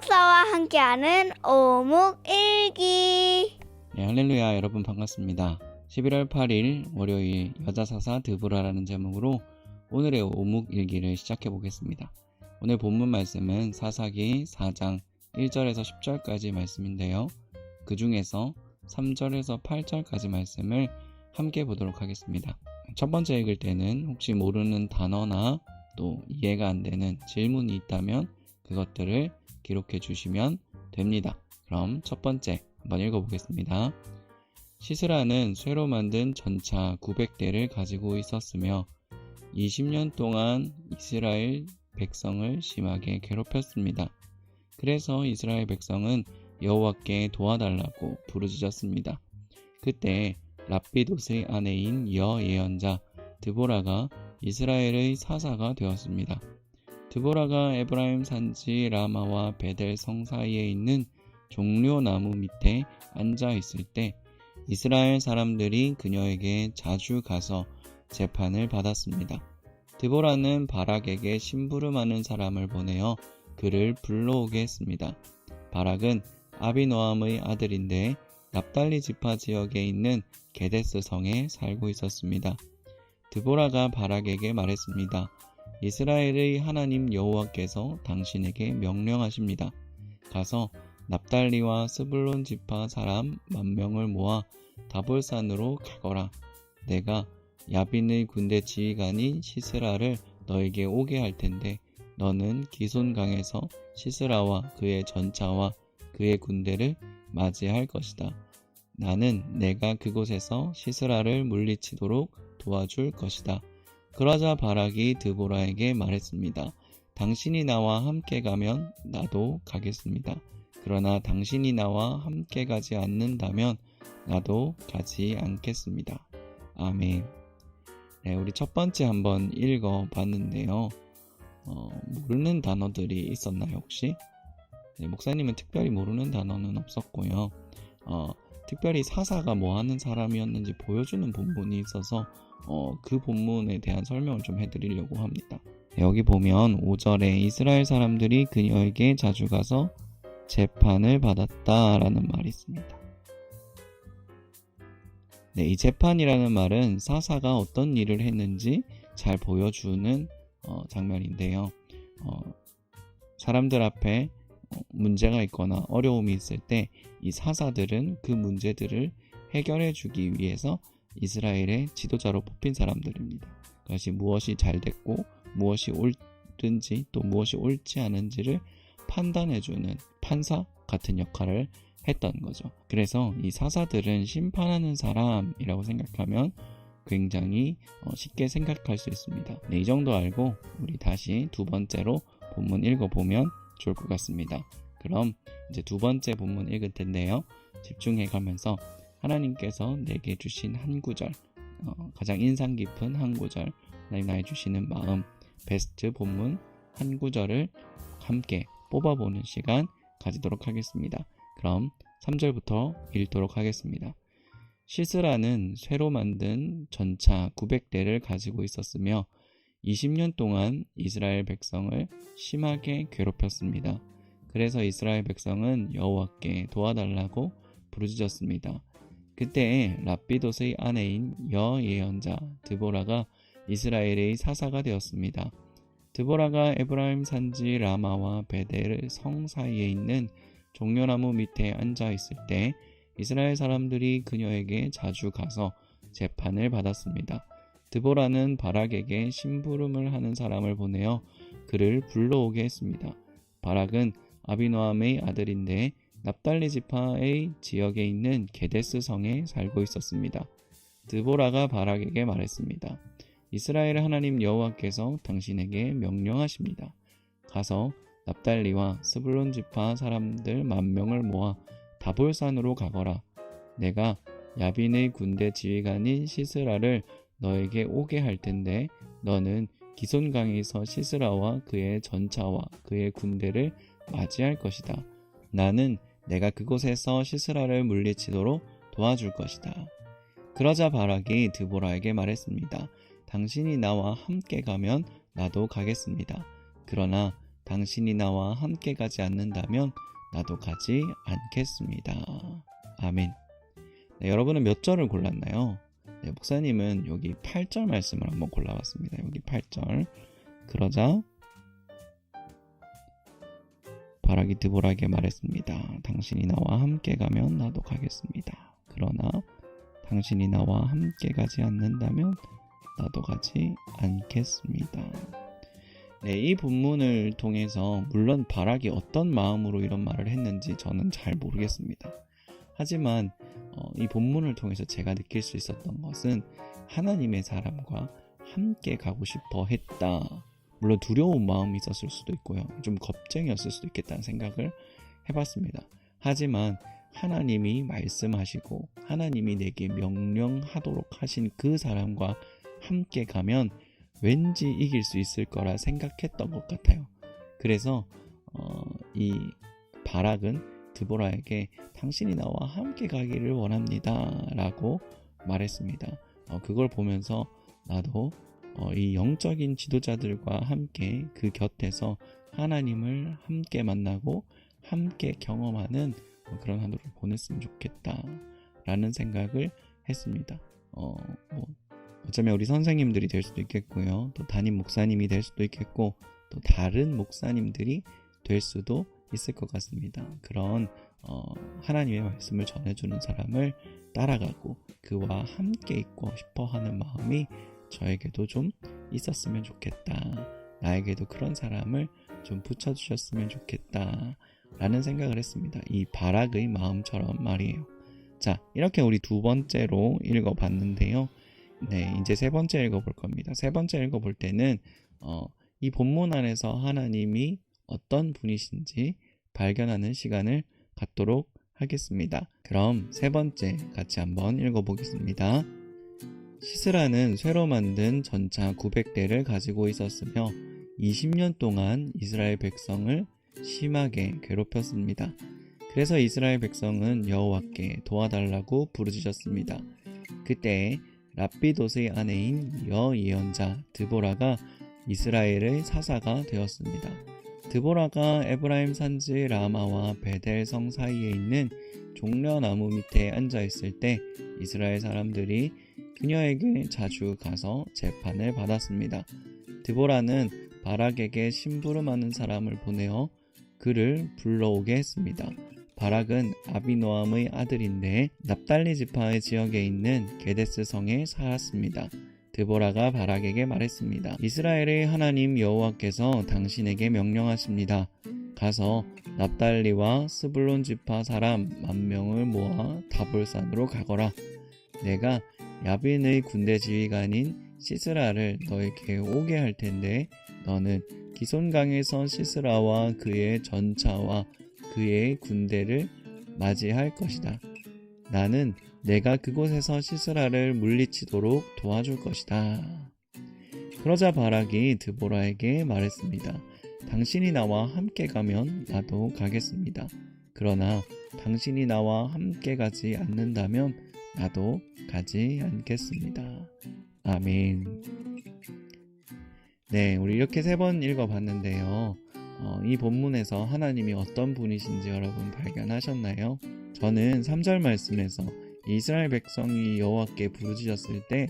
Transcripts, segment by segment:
목사와 함께하는 오묵일기. 네, 할렐루야. 여러분 반갑습니다. 11월 8일 월요일 여자사사 드보라라는 제목으로 오늘의 오묵일기를 시작해 보겠습니다. 오늘 본문 말씀은 사사기 4장 1절에서 10절까지 말씀인데요. 그 중에서 3절에서 8절까지 말씀을 함께 보도록 하겠습니다. 첫 번째 읽을 때는 혹시 모르는 단어나 또 이해가 안 되는 질문이 있다면 그것들을 기록해 주시면 됩니다. 그럼 첫 번째 한번 읽어보겠습니다. 시스라는 쇠로 만든 전차 900대를 가지고 있었으며 20년 동안 이스라엘 백성을 심하게 괴롭혔습니다. 그래서 이스라엘 백성은 여호와께 도와달라고 부르짖었습니다. 그때 랍비돗의 아내인 여예언자 드보라가 이스라엘의 사사가 되었습니다. 드보라가 에브라임 산지 라마와 베델 성 사이에 있는 종려나무 밑에 앉아 있을 때 이스라엘 사람들이 그녀에게 자주 가서 재판을 받았습니다. 드보라는 바락에게 심부름하는 사람을 보내어 그를 불러오게 했습니다. 바락은 아비노함의 아들인데 납달리 지파 지역에 있는 게데스 성에 살고 있었습니다. 드보라가 바락에게 말했습니다. 이스라엘의 하나님 여호와께서 당신에게 명령하십니다. 가서 납달리와 스불론 지파 사람 10,000명을 모아 다볼산으로 가거라. 내가 야빈의 군대 지휘관인 시스라를 너에게 오게 할 텐데 너는 기손강에서 시스라와 그의 전차와 그의 군대를 맞이할 것이다. 나는 내가 그곳에서 시스라를 물리치도록 도와줄 것이다. 그러자 바락이 드보라에게 말했습니다. 당신이 나와 함께 가면 나도 가겠습니다. 그러나 당신이 나와 함께 가지 않는다면 나도 가지 않겠습니다. 아멘. 네, 우리 첫 번째 한번 읽어봤는데요. 모르는 단어들이 있었나요 혹시? 네, 목사님은 특별히 모르는 단어는 없었고요. 특별히 사사가 뭐 하는 사람이었는지 보여주는 본문이 있어서 그 본문에 대한 설명을 좀 해드리려고 합니다. 여기 보면 5절에 이스라엘 사람들이 그녀에게 자주 가서 재판을 받았다라는 말이 있습니다. 네, 이 재판이라는 말은 사사가 어떤 일을 했는지 잘 보여주는 장면인데요. 사람들 앞에 문제가 있거나 어려움이 있을 때 이 사사들은 그 문제들을 해결해 주기 위해서 이스라엘의 지도자로 뽑힌 사람들입니다. 그것이 무엇이 잘 됐고 무엇이 옳든지 또 무엇이 옳지 않은지를 판단해 주는 판사 같은 역할을 했던 거죠. 그래서 이 사사들은 심판하는 사람이라고 생각하면 굉장히 쉽게 생각할 수 있습니다. 네, 이 정도 알고 우리 다시 두 번째로 본문 읽어보면 좋을 것 같습니다. 그럼 이제 두 번째 본문 읽을 텐데요. 집중해 가면서 하나님께서 내게 주신 한 구절, 가장 인상 깊은 한 구절, 하나님 나의 주시는 마음, 베스트 본문 한 구절을 함께 뽑아보는 시간 가지도록 하겠습니다. 그럼 3절부터 읽도록 하겠습니다. 시스라는 쇠로 만든 전차 900대를 가지고 있었으며 20년 동안 이스라엘 백성을 심하게 괴롭혔습니다. 그래서 이스라엘 백성은 여호와께 도와달라고 부르짖었습니다. 그때 랍비돗의 아내인 여예언자 드보라가 이스라엘의 사사가 되었습니다. 드보라가 에브라임 산지 라마와 베델 성 사이에 있는 종려나무 밑에 앉아 있을 때 이스라엘 사람들이 그녀에게 자주 가서 재판을 받았습니다. 드보라는 바락에게 심부름을 하는 사람을 보내어 그를 불러오게 했습니다. 바락은 아비노함의 아들인데 납달리 지파의 지역에 있는 게데스 성에 살고 있었습니다. 드보라가 바락에게 말했습니다. 이스라엘 하나님 여호와께서 당신에게 명령하십니다. 가서 납달리와 스불론 지파 사람들 10,000명을 모아 다볼산으로 가거라. 내가 야빈의 군대 지휘관인 시스라를 너에게 오게 할 텐데 너는 기손강에서 시스라와 그의 전차와 그의 군대를 맞이할 것이다. 나는 내가 그곳에서 시스라를 물리치도록 도와줄 것이다. 그러자 바락이 드보라에게 말했습니다. 당신이 나와 함께 가면 나도 가겠습니다. 그러나 당신이 나와 함께 가지 않는다면 나도 가지 않겠습니다. 아멘. 네, 여러분은 몇 절을 골랐나요? 네, 목사님은 여기 8절 말씀을 한번 골라봤습니다. 여기 8절. 그러자 바락이 드보라에게 말했습니다. 당신이 나와 함께 가면 나도 가겠습니다. 그러나 당신이 나와 함께 가지 않는다면 나도 가지 않겠습니다. 네, 이 본문을 통해서 물론 바락이 어떤 마음으로 이런 말을 했는지 저는 잘 모르겠습니다. 하지만 이 본문을 통해서 제가 느낄 수 있었던 것은 하나님의 사람과 함께 가고 싶어 했다. 물론 두려운 마음이 있었을 수도 있고요. 좀 겁쟁이였을 수도 있겠다는 생각을 해봤습니다. 하지만 하나님이 말씀하시고 하나님이 내게 명령하도록 하신 그 사람과 함께 가면 왠지 이길 수 있을 거라 생각했던 것 같아요. 그래서 이 바락은 드보라에게 당신이 나와 함께 가기를 원합니다 라고 말했습니다. 그걸 보면서 나도 이 영적인 지도자들과 함께 그 곁에서 하나님을 함께 만나고 함께 경험하는 그런 하루를 보냈으면 좋겠다 라는 생각을 했습니다. 어쩌면 우리 선생님들이 될 수도 있겠고요. 또 담임 목사님이 될 수도 있겠고 또 다른 목사님들이 될 수도 있을 것 같습니다. 그런 하나님의 말씀을 전해주는 사람을 따라가고 그와 함께 있고 싶어하는 마음이 저에게도 좀 있었으면 좋겠다. 나에게도 그런 사람을 좀 붙여주셨으면 좋겠다 라는 생각을 했습니다. 이 바락의 마음처럼 말이에요. 자, 이렇게 우리 두 번째로 읽어봤는데요. 네, 이제 세 번째 읽어볼 겁니다. 세 번째 읽어볼 때는 이 본문 안에서 하나님이 어떤 분이신지 발견하는 시간을 갖도록 하겠습니다. 그럼 세 번째 같이 한번 읽어보겠습니다. 시스라는 쇠로 만든 전차 900대를 가지고 있었으며 20년 동안 이스라엘 백성을 심하게 괴롭혔습니다. 그래서 이스라엘 백성은 여호와께 도와달라고 부르짖었습니다. 그때 랍비돗의 아내인 여예언자 드보라가 이스라엘의 사사가 되었습니다. 드보라가 에브라임 산지 라마와 베델성 사이에 있는 종려나무 밑에 앉아 있을 때 이스라엘 사람들이 그녀에게 자주 가서 재판을 받았습니다. 드보라는 바락에게 심부름하는 사람을 보내어 그를 불러오게 했습니다. 바락은 아비노함의 아들인데 납달리 지파의 지역에 있는 게데스 성에 살았습니다. 드보라가 바락에게 말했습니다. 이스라엘의 하나님 여호와께서 당신에게 명령하십니다. 가서 납달리와 스불론 지파 사람 10,000명을 모아 다볼산으로 가거라. 내가 야빈의 군대 지휘관인 시스라를 너에게 오게 할 텐데 너는 기손강에서 시스라와 그의 전차와 그의 군대를 맞이할 것이다. 나는 내가 그곳에서 시스라를 물리치도록 도와줄 것이다. 그러자 바락이 드보라에게 말했습니다. 당신이 나와 함께 가면 나도 가겠습니다. 그러나 당신이 나와 함께 가지 않는다면 나도 가지 않겠습니다. 아멘. 네, 우리 이렇게 3번 읽어봤는데요. 이 본문에서 하나님이 어떤 분이신지 여러분 발견하셨나요? 저는 3절 말씀에서 이스라엘 백성이 여호와께 부르짖었을 때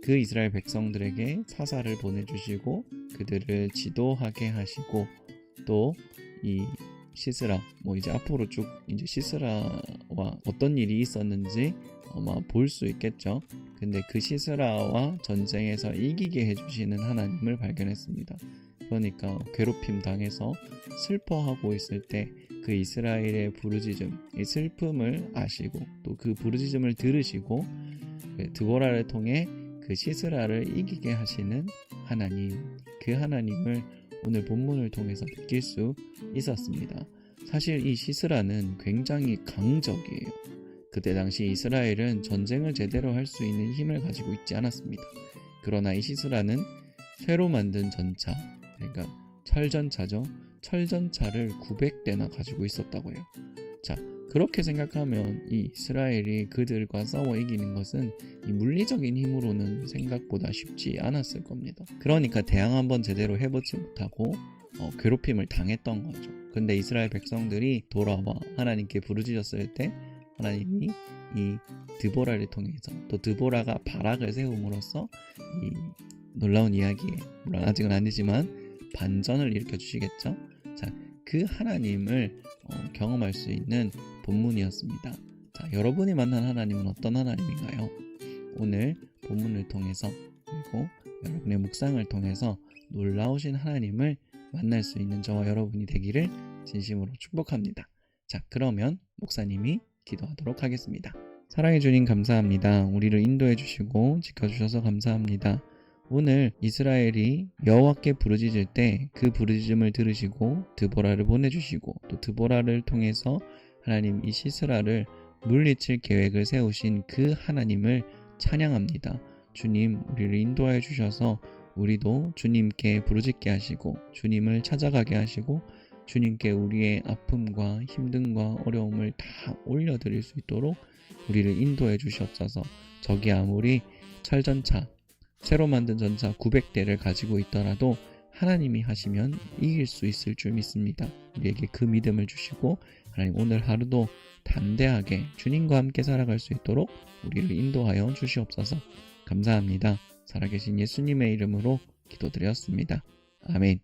그 이스라엘 백성들에게 사사를 보내주시고 그들을 지도하게 하시고 또 이 시스라 이제 앞으로 쭉 이제 시스라와 어떤 일이 있었는지 아마 볼 수 있겠죠. 근데 그 시스라와 전쟁에서 이기게 해주시는 하나님을 발견했습니다. 그러니까 괴롭힘 당해서 슬퍼하고 있을 때 그 이스라엘의 부르짖음, 이 슬픔을 아시고 또 그 부르짖음을 들으시고 드보라를 통해 그 시스라를 이기게 하시는 하나님, 그 하나님을 오늘 본문을 통해서 느낄 수 있었습니다. 사실 이 시스라는 굉장히 강적이에요. 그때 당시 이스라엘은 전쟁을 제대로 할 수 있는 힘을 가지고 있지 않았습니다. 그러나 이 시스라는 쇠로 만든 전차, 그러니까 철전차죠. 철전차를 900대나 가지고 있었다고 해요. 자, 그렇게 생각하면 이 이스라엘이 그들과 싸워 이기는 것은 이 물리적인 힘으로는 생각보다 쉽지 않았을 겁니다. 그러니까 대항 한번 제대로 해보지 못하고 괴롭힘을 당했던 거죠. 근데 이스라엘 백성들이 돌아와 하나님께 부르짖었을 때 하나님이 이 드보라를 통해서, 또 드보라가 바락을 세움으로써 이 놀라운 이야기에, 물론 아직은 아니지만 반전을 일으켜 주시겠죠. 자, 그 하나님을 경험할 수 있는 본문이었습니다. 자, 여러분이 만난 하나님은 어떤 하나님인가요? 오늘 본문을 통해서, 그리고 여러분의 묵상을 통해서 놀라우신 하나님을 만날 수 있는 저와 여러분이 되기를 진심으로 축복합니다. 자, 그러면 목사님이 기도하도록 하겠습니다. 사랑해 주님 감사합니다. 우리를 인도해 주시고 지켜주셔서 감사합니다. 오늘 이스라엘이 여호와께 부르짖을 때 그 부르짖음을 들으시고 드보라를 보내주시고, 또 드보라를 통해서 하나님 이 시스라를 물리칠 계획을 세우신 그 하나님을 찬양합니다. 주님, 우리를 인도하여 주셔서 우리도 주님께 부르짖게 하시고 주님을 찾아가게 하시고 주님께 우리의 아픔과 힘듦과 어려움을 다 올려드릴 수 있도록 우리를 인도해 주시옵소서. 적이 아무리 철전차, 새로 만든 전차 900대를 가지고 있더라도 하나님이 하시면 이길 수 있을 줄 믿습니다. 우리에게 그 믿음을 주시고 하나님 오늘 하루도 담대하게 주님과 함께 살아갈 수 있도록 우리를 인도하여 주시옵소서. 감사합니다. 살아계신 예수님의 이름으로 기도드렸습니다. 아멘.